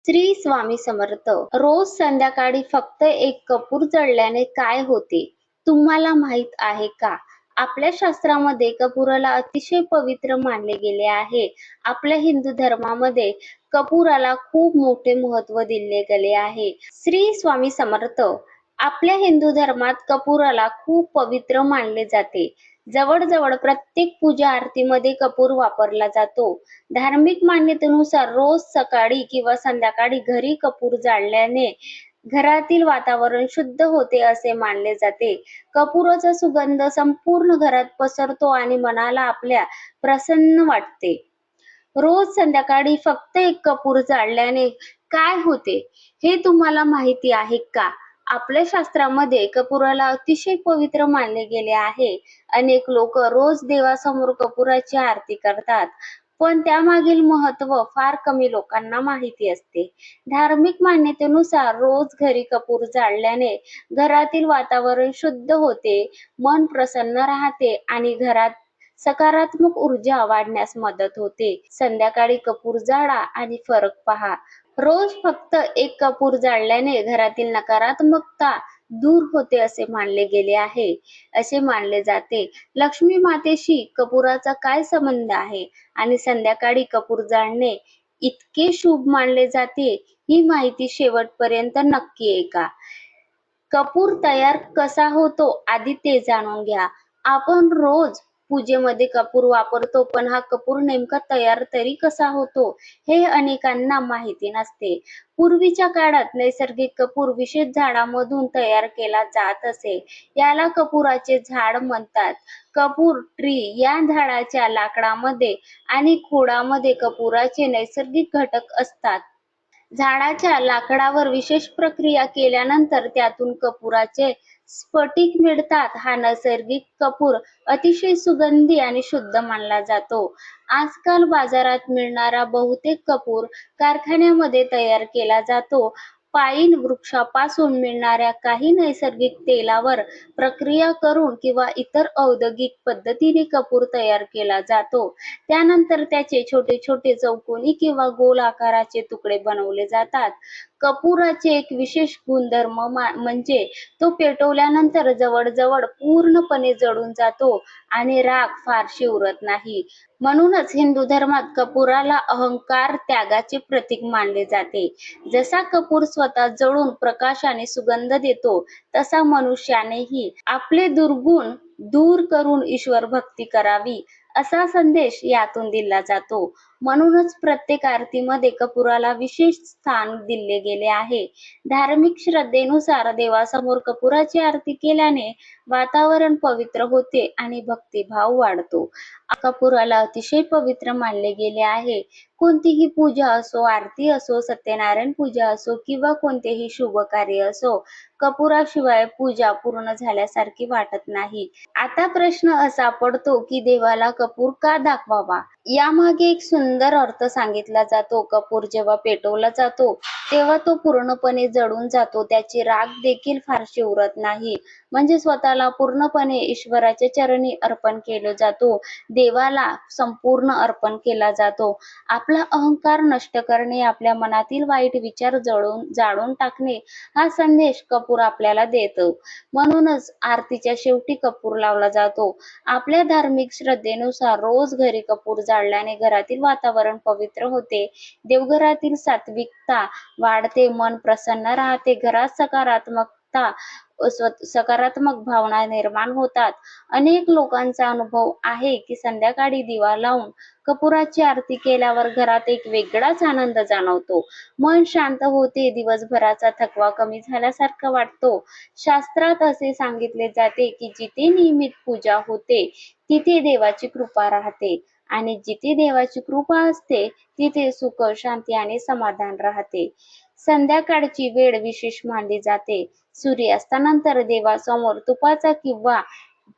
श्री स्वामी समर्थ. रोज संध्याकाळी फक्त एक कपूर जळल्याने काय होते, तुम्हाला माहित आहे का? आपल्या शास्त्रामध्ये कपुराला अतिशय पवित्र मानले गेले आहे. आपल्या हिंदू धर्मामध्ये कपुराला खूप मोठे महत्त्व दिले गेले आहे. श्री स्वामी समर्थ. आपल्या हिंदू धर्मात कपुराला खूप पवित्र मानले जाते. जवळजवळ प्रत्येक पूजा आरतीमध्ये कपूर वापरला जातो. धार्मिक मान्यतेनुसार रोज सकाळी किंवा संध्याकाळी घरी कपूर जाळल्याने घरातील वातावरण शुद्ध होते असे मानले जाते. कपुराचा सुगंध संपूर्ण घरात पसरतो आणि मनाला आपल्या प्रसन्न वाटते. रोज संध्याकाळी फक्त एक कपूर जाळल्याने काय होते, हे तुम्हाला माहिती आहे का? आपल्या शास्त्रामध्ये कपुराला अतिशय पवित्र मानले गेले आहे. अनेक लोक रोज देवासमोर कपुराची आरती करतात, पण त्यामागील महत्त्व फार कमी लोकांना माहिती असते. धार्मिक मान्यतेनुसार रोज घरी कपूर जाळल्याने घरातील वातावरण शुद्ध होते, मन प्रसन्न राहते आणि घरात सकारात्मक ऊर्जा वाढण्यास मदत होते. संध्याकाळी कपूर जाळा आणि फरक पहा. रोज फक्त एक कपूर जाळल्याने घरातील नकारात्मकता दूर होते असे मानले गेले आहे. असे मानले जाते. लक्ष्मी मातेशी कपुराचा काय संबंध आहे आणि संध्याकाळी कपूर जाळणे इतके शुभ मानले जाते, ही माहिती शेवटपर्यंत नक्की ऐका. कपूर तयार कसा होतो आधी ते जाणून घ्या. आपण रोज पूजेमध्ये कपूर वापरतो, पण हा कपूर नेमका तयार तरी कसा होतो, हे अनेकांना माहिती नसते. पूर्वीच्या काळात नैसर्गिक कपूर विशेष झाडामधून तयार केला जात असे. याला कपुराचे झाड म्हणतात. कपूर ट्री या झाडाच्या लाकडामध्ये आणि खोडामध्ये कपुराचे नैसर्गिक घटक असतात. झाडाच्या लाकडावर विशेष प्रक्रिया केल्यानंतर त्यातून कपुराचे स्फटिक मिळतात. हा नैसर्गिक कपूर अतिशय सुगंधी आणि शुद्ध मानला जातो. आजकाल बाजारात मिळणारा बहुतेक कपूर कारखान्यामध्ये तयार केला जातो. पाईन वृक्षापासून मिळणाऱ्या काही नैसर्गिक तेलावर प्रक्रिया करून किंवा इतर औद्योगिक पद्धतीने कपूर तयार केला जातो. त्यानंतर त्याचे छोटे छोटे चौकोनी किंवा गोल आकाराचे तुकडे बनवले जातात. कपुराचे एक विशेष गुणधर्म म्हणजे तो पेटवल्यानंतर जवळजवळ पूर्णपणे जळून जातो आणि राख फारशी उरत नाही. म्हणूनच हिंदू धर्मात कपुराला अहंकार, त्यागाचे प्रतीक मानले जाते. जसा कपूर स्वतः जळून प्रकाश आणि सुगंध देतो, तसा मनुष्यानेही आपले दुर्गुण दूर करून ईश्वर भक्ती करावी, असा संदेश यातून दिला जातो. म्हणूनच प्रत्येक आरतीमध्ये कपुराला विशेष स्थान दिले गेले आहे. धार्मिक श्रद्धेनुसार देवासमोर कपुराची आरती केल्याने वातावरण पवित्र होते आणि भक्तिभाव वाढतो. कपुराला अतिशय पवित्र मानले गेले आहे. कोणतीही पूजा असो, आरती असो, सत्यनारायण पूजा असो किंवा कोणतेही शुभ कार्य असो, कपुराशिवाय पूजा पूर्ण झाल्यासारखी वाटत नाही. आता प्रश्न असा पडतो की देवाला कपूर का दाखवावा? यामागे एक सुंदर अर्थ सांगितला जातो. कपूर जेव्हा पेटवला जातो, तेव्हा तो पूर्णपणे जळून जातो. त्याची राख देखील फारशी उरत नाही. म्हणजे स्वतःला पूर्णपणे ईश्वराच्या चरणी अर्पण केला जातो. देवाला संपूर्ण अर्पण केला जातो. आपला अहंकार नष्ट करणे, आपल्या मनातील वाईट विचार जाळून टाकणे, हा संदेश कपूर आपल्याला देतो. म्हणूनच आरतीच्या शेवटी कपूर लावला जातो. आपल्या धार्मिक श्रद्धेनुसार रोज घरी कपूर जाळल्याने घरातील वातावरण पवित्र होते, देवघरातील सात्विकता वाढते, मन प्रसन्न राहते, घरात सकारात्मक भावना निर्माण होतात. अनेक लोकांचा अनुभव आहे की संध्याकाळी दिवा लावून कपुराची आरती केल्यावर घरात एक वेगळाच आनंद जाणवतो. मन शांत होते, दिवसभराचा थकवा कमी झाल्यासारखा वाटतो. शास्त्रात असे सांगितले जाते की जिथे नियमित पूजा होते, तिथे देवाची कृपा राहते आणि जिथे देवाची कृपा असते, तिथे सुख, शांती आणि समाधान राहते. संध्याकाळची वेळ विशेष मानली जाते. सूर्यास्तानंतर देवासमोर तुपाचा किंवा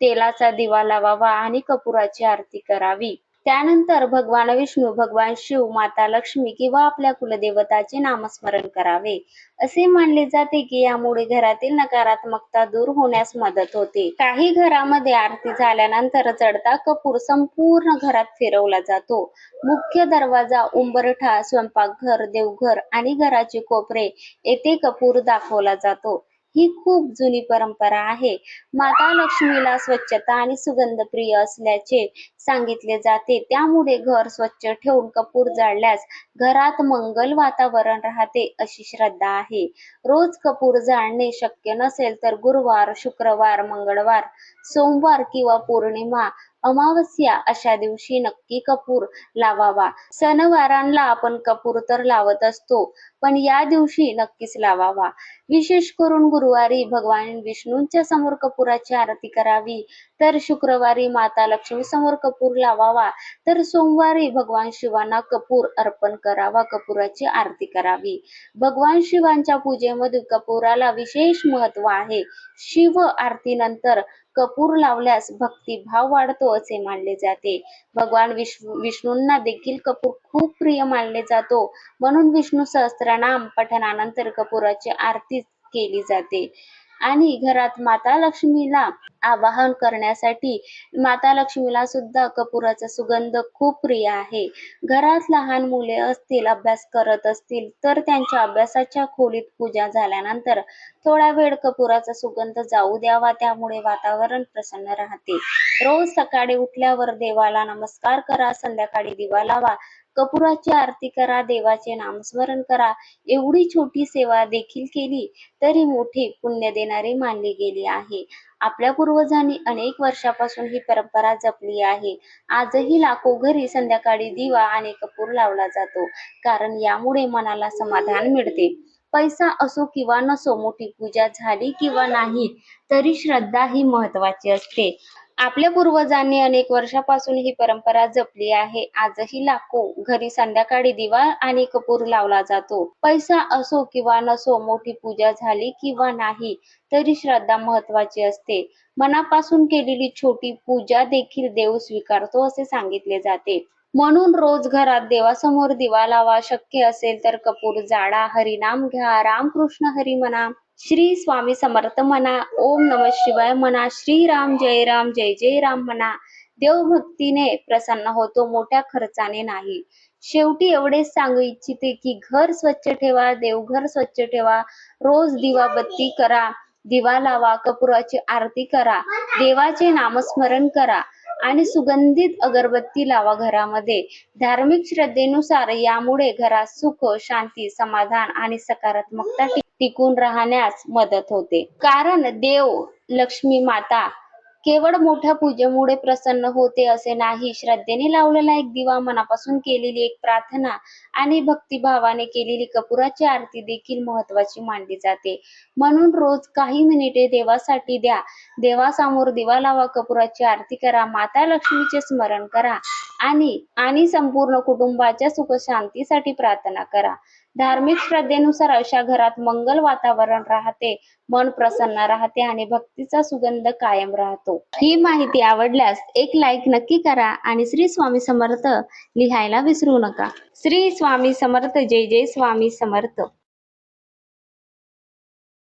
तेलाचा दिवा लावावा आणि कपुराची आरती करावी. त्यानंतर भगवान विष्णू, भगवान शिव, माता लक्ष्मी किंवा आपल्या कुलदेवताचे नामस्मरण करावे. असे मानले जाते की यामुळे घरातील नकारात्मकता दूर होण्यास मदत होते. काही घरामध्ये आरती झाल्यानंतर चढता कपूर संपूर्ण घरात फिरवला जातो. मुख्य दरवाजा, उंबरठा, स्वयंपाकघर, देवघर आणि घराचे कोपरे येथे कपूर दाखवला जातो. ही खूप जुनी परंपरा आहे. माता लक्ष्मीला स्वच्छता आणि सुगंध प्रिय असल्याचे सांगितले जाते. त्यामुळे घर स्वच्छ ठेवून कपूर जाळल्यास घरात मंगल वातावरण राहते अशी श्रद्धा आहे. रोज कपूर जाळणे शक्य नसेल तर गुरुवार, शुक्रवार, मंगळवार, सोमवार किंवा पौर्णिमा, अमावस्या अशा दिवशी नक्की कपूर लावावा. सणवारांना आपण कपूर तर लावत असतो, पण या दिवशी नक्कीच लावावा. विशेष करून गुरुवारी भगवान विष्णूंच्या समोर कपुराची आरती करावी, तर शुक्रवारी माता लक्ष्मी समोर कपूर लावावा, तर सोमवारी भगवान शिवांना कपूर अर्पण करावा, कपुराची आरती करावी. भगवान शिवांच्या पूजेमध्ये कपुराला विशेष महत्व आहे. शिव आरतीनंतर कपूर लावल्यास भक्तिभाव वाढतो असे मानले जाते. भगवान विष्णूंना देखील कपूर खूप प्रिय मानले जातो, म्हणून विष्णू सहस्त्रनाम पठणानंतर कपुराची आरती केली जाते. आणि घरात माता लक्ष्मीला आवाहन करण्यासाठी माता लक्ष्मीला सुद्धा कपुराचा सुगंध खूप प्रिय आहे. घरात लहान मुले असतील, अभ्यास करत असतील तर त्यांच्या अभ्यासाच्या खोलीत पूजा झाल्यानंतर थोडा वेळ कपुराचा सुगंध जाऊ द्यावा, त्यामुळे वातावरण प्रसन्न राहते. रोज सकाळी उठल्यावर देवाला नमस्कार करा, संध्याकाळी दिवा लावा, कपुराची आरती करा, देवाचे नामस्मरण करा. एवढी छोटी सेवा देखील केली तरी मोठी पुण्य देणारी मानली गेली आहे. आपल्या पूर्वजांनी अनेक वर्षापासून ही परंपरा जपली आहे. आजही लाखो घरी संध्याकाळी दिवा आणि कपूर लावला जातो, कारण यामुळे मनाला समाधान मिळते. पैसा असो किंवा नसो, मोठी पूजा झाली किंवा नाही, तरी श्रद्धा ही महत्वाची असते. आपल्या पूर्वजांनी अनेक वर्षापासून ही परंपरा जपली आहे. आजही लाखो घरी संध्याकाळी दिवा आणि कपूर लावला जातो. पैसा असो किंवा नसो, मोठी पूजा झाली किंवा नाही, तरी श्रद्धा महत्वाची असते. मनापासून केलेली छोटी पूजा देखील देव स्वीकारतो असे सांगितले जाते. म्हणून रोज घरात देवासमोर दिवा लावा, शक्य असेल तर कपूर जाळा, हरिनाम घ्या, रामकृष्ण हरी म्हणा, श्री स्वामी समर्थ म्हणा, ओम नमः शिवाय म्हणा, श्रीराम जय जय राम म्हणा. देव भक्तीने प्रसन्न होतो, मोठ्या खर्चाने नाही. शेवटी एवढेच सांगू इच्छिते की घर स्वच्छ ठेवा, देवघर स्वच्छ ठेवा, रोज दिवाबत्ती करा, दिवा लावा, कपुराची आरती करा, देवाचे नामस्मरण करा आणि सुगंधित अगरबत्ती लावा घरामध्ये. धार्मिक श्रद्धेनुसार यामुळे घरात सुख, शांती, समाधान आणि सकारात्मकता टिकून राहण्यास मदत होते. कारण देव, लक्ष्मी माता केवळ मोठ्या पूजेमुळे प्रसन्न होते असे नाही. श्रद्धेने लावलेला एक दिवा, मनापासून केलेली एक प्रार्थना आणि भक्तिभावाने केलेली कपुराची आरती देखील महत्वाची मानली जाते. म्हणून रोज काही मिनिटे देवासाठी द्या. देवासमोर दिवा लावा, कपुराची आरती करा, माता लक्ष्मीचे स्मरण करा आणि संपूर्ण कुटुंबाच्या सुख शांतीसाठी प्रार्थना करा. धार्मिक श्रद्धेनुसार अशा घरात मंगल वातावरण राहते, मन प्रसन्न राहते आणि भक्तीचा सुगंध कायम राहतो. ही माहिती आवडल्यास एक लाईक नक्की करा आणि श्री स्वामी समर्थ लिहायला विसरू नका. श्री स्वामी समर्थ. जय जय स्वामी समर्थ.